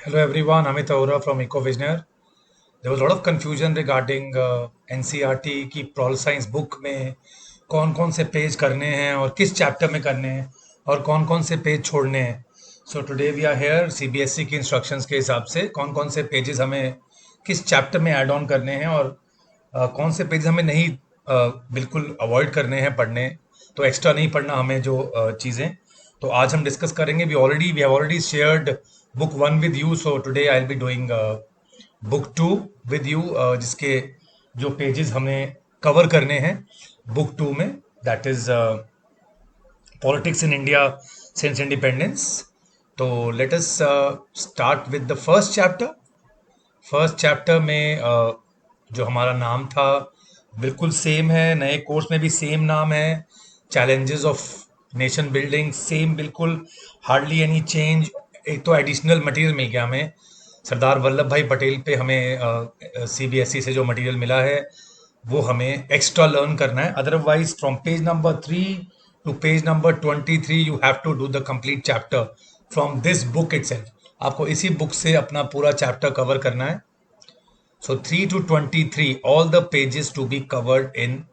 Hello everyone, Amit Arora from EcoVisioner. There was a lot of confusion regarding NCERT की Pol Science book में कौन कौन से page करने हैं और किस चैप्टर में करने हैं और कौन कौन से पेज छोड़ने हैं. So today we are here CBSE की इंस्ट्रक्शंस के हिसाब से कौन कौन से पेजेस हमें किस चैप्टर में ऐड ऑन करने हैं और कौन से पेज हमें नहीं बिल्कुल अवॉइड करने हैं पढ़ने, तो एक्स्ट्रा नहीं पढ़ना हमें जो चीज़ें. तो आज हम डिस्कस करेंगे. We have already shared book one with you, so today I will be doing book two with you, जिसके जो पेजेस हमें कवर करने हैं बुक टू में, that is politics in India since independence. तो let us start with the first chapter में जो हमारा नाम था बिल्कुल सेम है, नए कोर्स में भी सेम नाम है. Challenges of nation building same बिल्कुल, हार्डली एनी चेंज. एक तो एडिशनल मटेरियल मिल गया हमें सरदार वल्लभ भाई पटेल पे. हमें सीबीएसई से जो मटेरियल मिला है वो हमें एक्स्ट्रा लर्न करना है. Otherwise from page number 3 to page number 23 you have to do the complete chapter from this book itself. आपको इसी बुक से अपना पूरा चैप्टर कवर करना है. So 3 to 23, all the pages to be covered in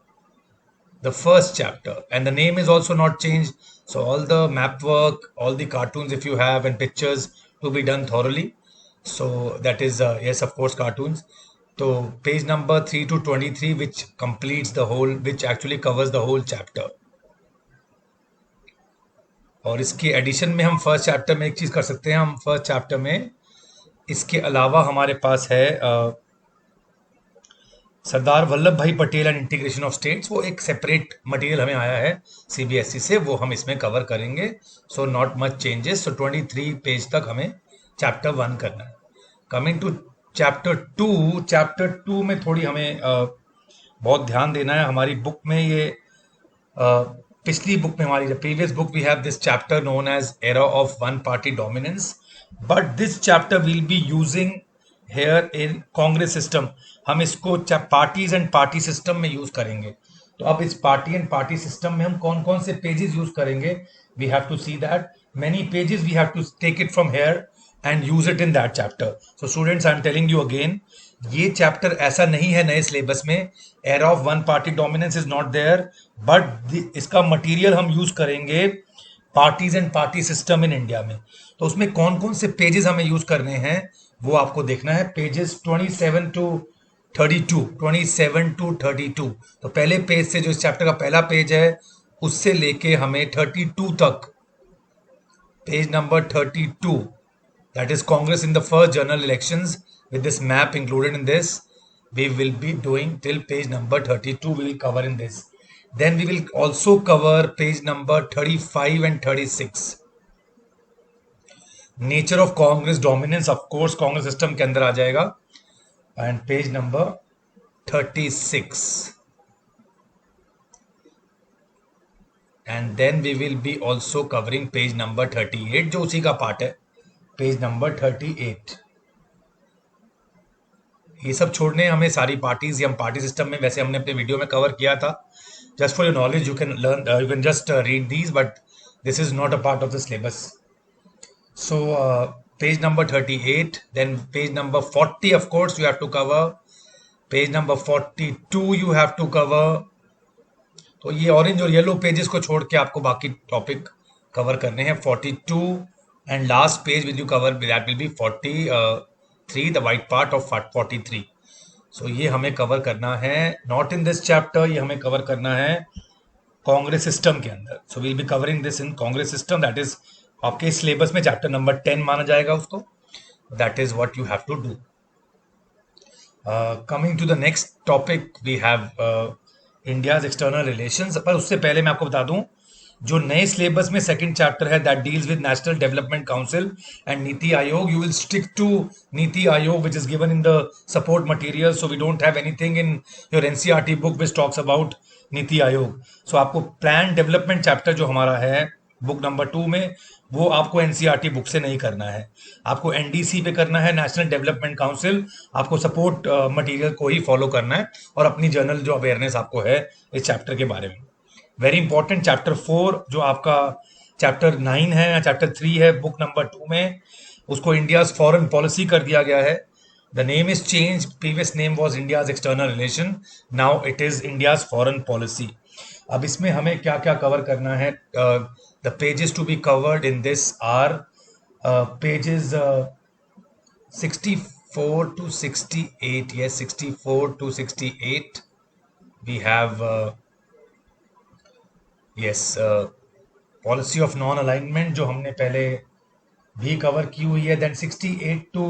the first chapter. And the name is also not changed. So all the map work, all the cartoons if you have and pictures to be done thoroughly. So that is, yes, of course, cartoons. So page number 3 to 23, which completes the whole, which actually covers the whole chapter. और इसके addition में हम first chapter में एक चीज़ कर सकते हैं. हम फर्स्ट चैप्टर में इसके अलावा हमारे पास है सरदार वल्लभ भाई Patel and integration of states. वो एक सेपरेट मटेरियल हमें आया है सीबीएसई से, वो हम इसमें कवर करेंगे. So not much changes. So 23 page तक हमें चैप्टर 1 करना है. कमिंग टू चैप्टर 2 में थोड़ी हमें बहुत ध्यान देना है. हमारी बुक में ये पिछली बुक में, हमारी previous book, we have this chapter known as era of one party dominance, but this chapter will be using here in Congress system. हम इसको पार्टीज एंड पार्टी सिस्टम में यूज करेंगे. तो अब इस पार्टी एंड पार्टी सिस्टम में हम कौन कौन से पेजेस यूज करेंगे, we have to see that. Many pages we have to take it from here and use it in that chapter. So students, I am telling you again, ये chapter ऐसा नहीं है नए सिलेबस में. Era of one party dominance is not there, but इसका material हम use करेंगे parties and party system in India में. तो उसमें कौन कौन से पेजेस हमें यूज करने हैं वो आपको देखना है. Pages 27 to 32. तो पहले पेज से, जो इस चैप्टर का पहला पेज है, उससे लेके हमें 32 तक, page number 32, that is Congress in the first general elections, with this map included in this, we will be doing till page number 32. We will cover in this. Then we will also cover page number 35 and 36. Nature of Congress dominance, of course Congress system के अंदर आ जाएगा. And page number 36. And then we will be also covering page number 38, जो उसी का part है, page number 38. ये सब छोड़ने हमें सारी पार्टीज, हम पार्टी सिस्टम में वैसे हमने अपने वीडियो में कवर किया था. Just for your knowledge, you can learn, you can just read these, but this is not a part of the syllabus. So page number 38, then page number 40, of course you have to cover. Page number 42 you have to cover. तो ये orange और yellow pages को छोड़ के आपको बाकी topic cover करने हैं. 42 and last page will you cover, that will be 43, the white part of 43. सो ये हमें कवर करना है, नॉट इन दिस चैप्टर, ये हमें कवर करना है कांग्रेस सिस्टम के अंदर. So we'll be covering this in Congress system, that is आपके सिलेबस में चैप्टर नंबर 10 माना जाएगा उसको. That is what you have to do. Coming to the next topic, we have India's external relations. पर उससे पहले मैं आपको बता दूं, जो नए सिलेबस में सेकंड चैप्टर है, that deals with national development council and NITI Aayog. You will stick to NITI Aayog which is given in the support material. So we don't have anything in your NCERT book which talks about NITI Aayog. सो आपको plan development chapter जो हमारा है book number 2 में, वो आपको NCERT book से नहीं करना है. आपको एनडीसी पे करना है, नेशनल डेवलपमेंट काउंसिल. आपको सपोर्ट मटेरियल को ही फॉलो करना है और अपनी जर्नल जो अवेयरनेस आपको है इस चैप्टर के बारे में. वेरी इंपॉर्टेंट, चैप्टर 4 जो आपका चैप्टर 9 है या चैप्टर 3 है बुक नंबर 2 में, उसको इंडियाज फॉरेन पॉलिसी कर दिया गया है. The name is change. Previous name was India's external relation. Now it is India's foreign policy. अब इसमें हमें क्या क्या कवर करना है? The pages to be covered in this are pages 64 to 68. Yes, 64 to 68. We have yes, policy of non alignment जो हमने पहले भी कवर की हुई है. Then 68 to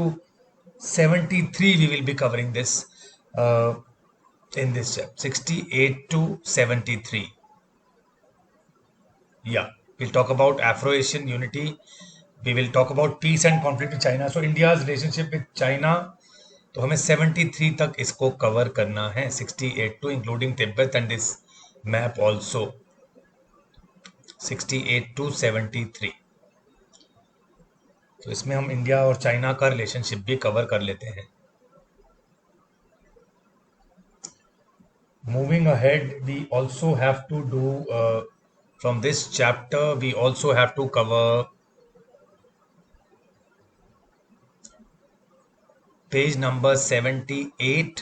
73 we will be covering this in this chapter. 68 to 73. Yeah, we'll talk about Afro-Asian unity. We will talk about peace and conflict with China. So India's relationship with China. तो हमें 73 तक इसको cover करना है. 68 to including Tibet and this map also. 68 to 73. तो इसमें हम India और चाइना का रिलेशनशिप भी कवर कर लेते हैं. Moving ahead, we also have to do from this chapter. We also have to cover page number 78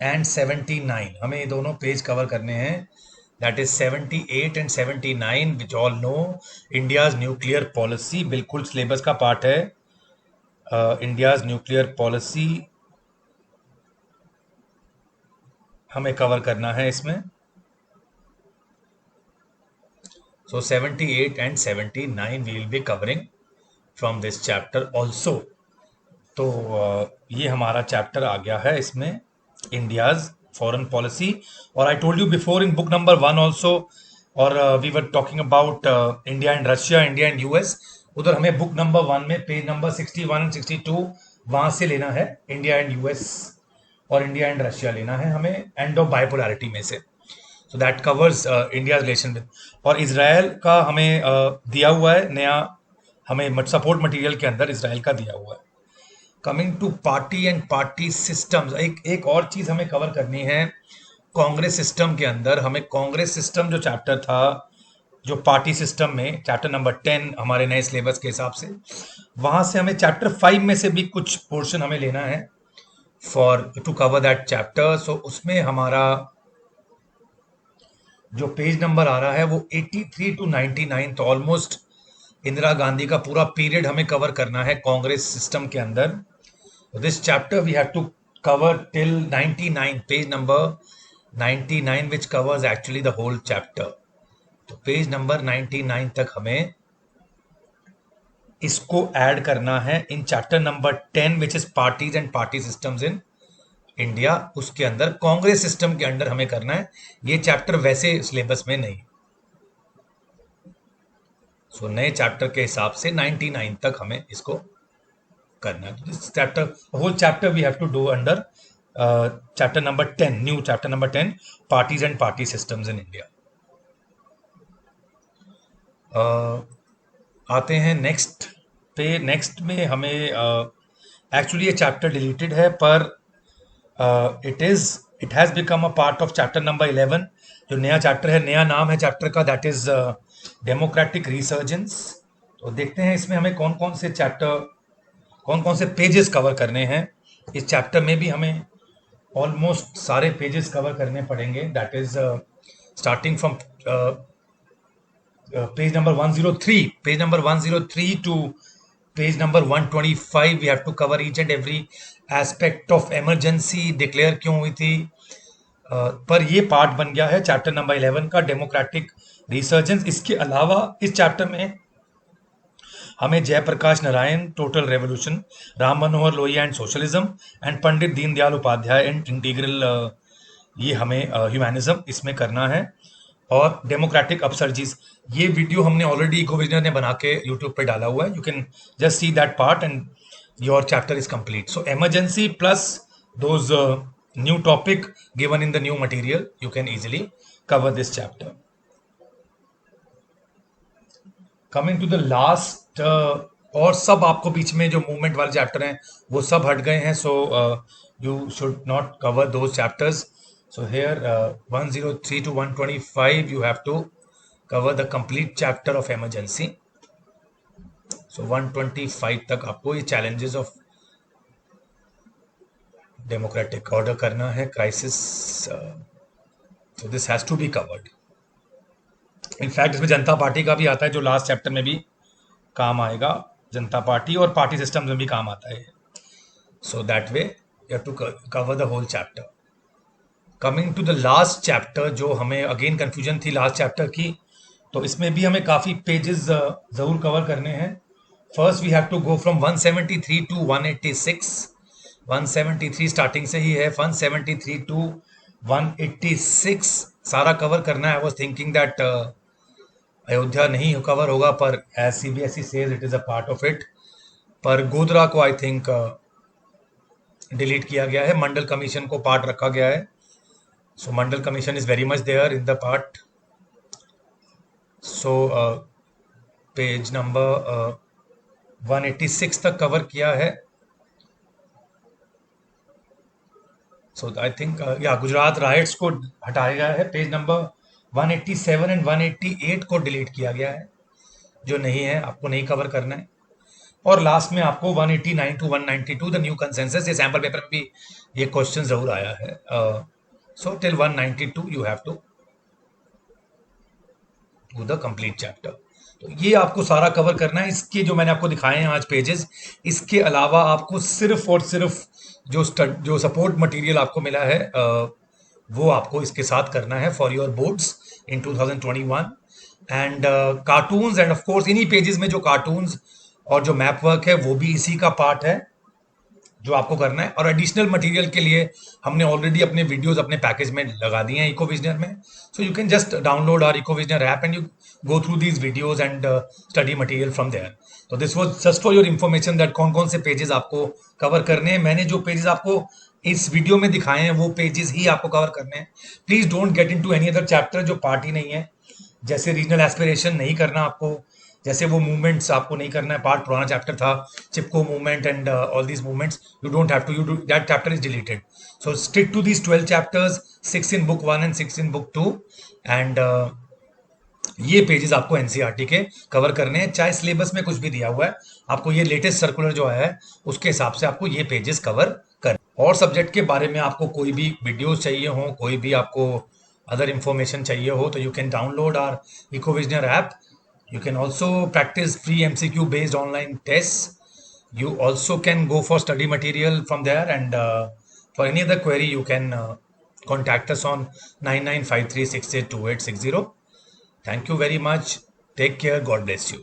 and 79. हमें ये दोनों पेज कवर करने हैं. That is 78 and 79 which all know India's nuclear policy. बिल्कुल सिलेबस का पार्ट है. India's nuclear policy हमें cover करना है इसमें. So 78 and 79 we will be covering from this chapter also. तो ये हमारा चैप्टर आ गया है इसमें, इंडियाज फॉरेन पॉलिसी. और I told you before in book number 1 also, और we were talking about India and Russia, India and US. उधर हमें बुक नंबर 1 में पेज नंबर 61 एंड 62 वहां से लेना है. इंडिया एंड यूएस और इंडिया एंड रशिया लेना है हमें एंड ऑफ बाइपोलैरिटी में से. So that covers India relation with. और इसराइल का हमें दिया हुआ है नया, हमें सपोर्ट मटेरियल के अंदर इसराइल का दिया हुआ है. Coming to party and party systems, एक और चीज हमें कवर करनी है. कांग्रेस सिस्टम के अंदर हमें कांग्रेस सिस्टम जो चैप्टर था, जो पार्टी सिस्टम में चैप्टर नंबर 10 हमारे नए सिलेबस के हिसाब से, वहां से हमें चैप्टर 5 में से भी कुछ पोर्शन हमें लेना है for to cover that chapter. So उसमें हमारा जो पेज नंबर आ रहा है वो 83 to 99. तो ऑलमोस्ट इंदिरा गांधी का पूरा पीरियड हमें कवर करना है कांग्रेस सिस्टम के अंदर. This chapter we have to cover till 99, page number 99 which covers actually the whole chapter. तो पेज नंबर 99 तक हमें इसको ऐड करना है in chapter number 10 which is parties and party systems in India. उसके अंदर कांग्रेस सिस्टम के अंडर हमें करना है. ये चैप्टर वैसे सिलेबस में नहीं. सो नए चैप्टर के हिसाब से 99 तक हमें इसको करना है. This chapter, whole chapter we have to do under chapter number 10, new chapter number 10, parties and party systems in India. आते हैं नेक्स्ट पे. नेक्स्ट में हमें एक्चुअली ये चैप्टर डिलीटेड है, पर it has become a part of chapter number 11. जो नया चैप्टर है, नया नाम है चैप्टर का, दैट इज डेमोक्रेटिक रिसर्जेंस. तो देखते हैं इसमें हमें कौन कौन से चैप्टर, कौन कौन से पेजेस कवर करने हैं. इस चैप्टर में भी हमें ऑलमोस्ट सारे पेजेस कवर करने पड़ेंगे. That is starting from page number 103, page number 103 to page number 125. We have to cover each and every aspect of emergency declare क्यों हुई थी. पर ये पार्ट बन गया है चैप्टर नंबर 11 का, डेमोक्रेटिक रिसर्जेंस. इसके अलावा इस चैप्टर में हमें Jayaprakash Narayan, total revolution, Ram Manohar Lohia and socialism, and Pandit Deendayal Upadhyay and integral, ये हमें ह्यूमैनिज्म इसमें करना है. और डेमोक्रेटिक अपसर्जीज, ये वीडियो हमने ऑलरेडी इको विजनर ने बना के यूट्यूब पे डाला हुआ है. You can just see that part and your chapter is complete. So emergency plus those new topic given in the new material, you can easily cover this chapter. Coming to the last, और सब आपको बीच में जो movement वाले chapter हैं वो सब हट गए हैं. सो you should not cover those chapters. So here 103 to 125 you have to cover the complete chapter of emergency. सो 125 तक आपको ये चैलेंजेस ऑफ डेमोक्रेटिक ऑर्डर करना है, crisis, so this has to be covered. In fact इसमें जनता पार्टी का भी आता है जो लास्ट चैप्टर में भी काम आएगा, जनता पार्टी और पार्टी सिस्टम में भी काम आता है। So that way you have to cover the whole chapter. Coming to the last chapter, जो हमें अगेन कंफ्यूजन थी लास्ट चैप्टर की, तो इसमें भी हमें काफ़ी पेजेस ज़रूर कवर करने हैं। First we have to go from 173 to 186। 173 starting से ही है, 173 टू 186 सारा कवर करना है। I was thinking that Ayodhya नहीं कवर होगा, पर as CBSE says it is a part of it. पर गोधरा को आई थिंक डिलीट किया गया है, मंडल कमीशन को पार्ट रखा गया है। So Mandal Commission is very much there in the part. So page number 186 तक कवर किया है। So I think Gujarat rights को हटाया गया है, पेज नंबर 187 एंड 188 को डिलीट किया गया है, जो नहीं है, आपको नहीं कवर करना है। और लास्ट में आपको 189 टू 192 द न्यू कंसेंसस, ये सैम्पल पेपर में भी ये क्वेश्चन जरूर आया है। So till 192 you have to do the complete chapter। तो ये आपको सारा कवर करना है। इसके जो मैंने आपको दिखाए हैं आज पेजेस, इसके अलावा आपको सिर्फ और सिर्फ जो सपोर्ट मटेरियल आपको मिला है वो आपको इसके साथ करना है for your boards in 2021। And cartoons, end of course इन्हीं पेजेस में जो कार्टून्स और जो मैप वर्क है वो भी इसी का पार्ट है जो आपको करना है। और एडिशनल मटेरियल के लिए हमने ऑलरेडी अपने वीडियोस अपने पैकेज में लगा दिए हैं इकोविजनर में। So you can just download our इकोविजनर app and you go through these videos and study material from there. तो this was just for your information that कौन कौन से पेजेस आपको कवर करने हैं। मैंने जो पेजेस आपको इस वीडियो में दिखाए हैं वो पेजेस ही आपको कवर करने हैं। Please don't get into any other chapter जो पार्ट ही नहीं है, जैसे रीजनल एस्पिरेशन नहीं करना आपको, जैसे वो मूवमेंट्स आपको नहीं करना है, पार्ट पुराना चैप्टर था, Chipko movement and all these movements, you don't have to, you do that chapter is deleted. So stick to these 12 chapters, 6 in book 1 and 6 in book 2। And ये पेजेस आपको एनसीईआरटी के cover करने हैं, चाहे syllabus में कुछ भी दिया हुआ है, आपको ये लेटेस्ट सर्कुलर जो आया है उसके हिसाब से आपको ये पेजेस कवर कर। और सब्जेक्ट के बारे में आपको कोई भी वीडियोस चाहिए हो, कोई भी आपको अदर इंफॉर्मेशन चाहिए हो, तो you can download our इकोविजनर app. You can also practice free MCQ based online tests. You also can go for study material from there, and for any other query you can contact us on 9953682860. Thank you very much. Take care. God bless you.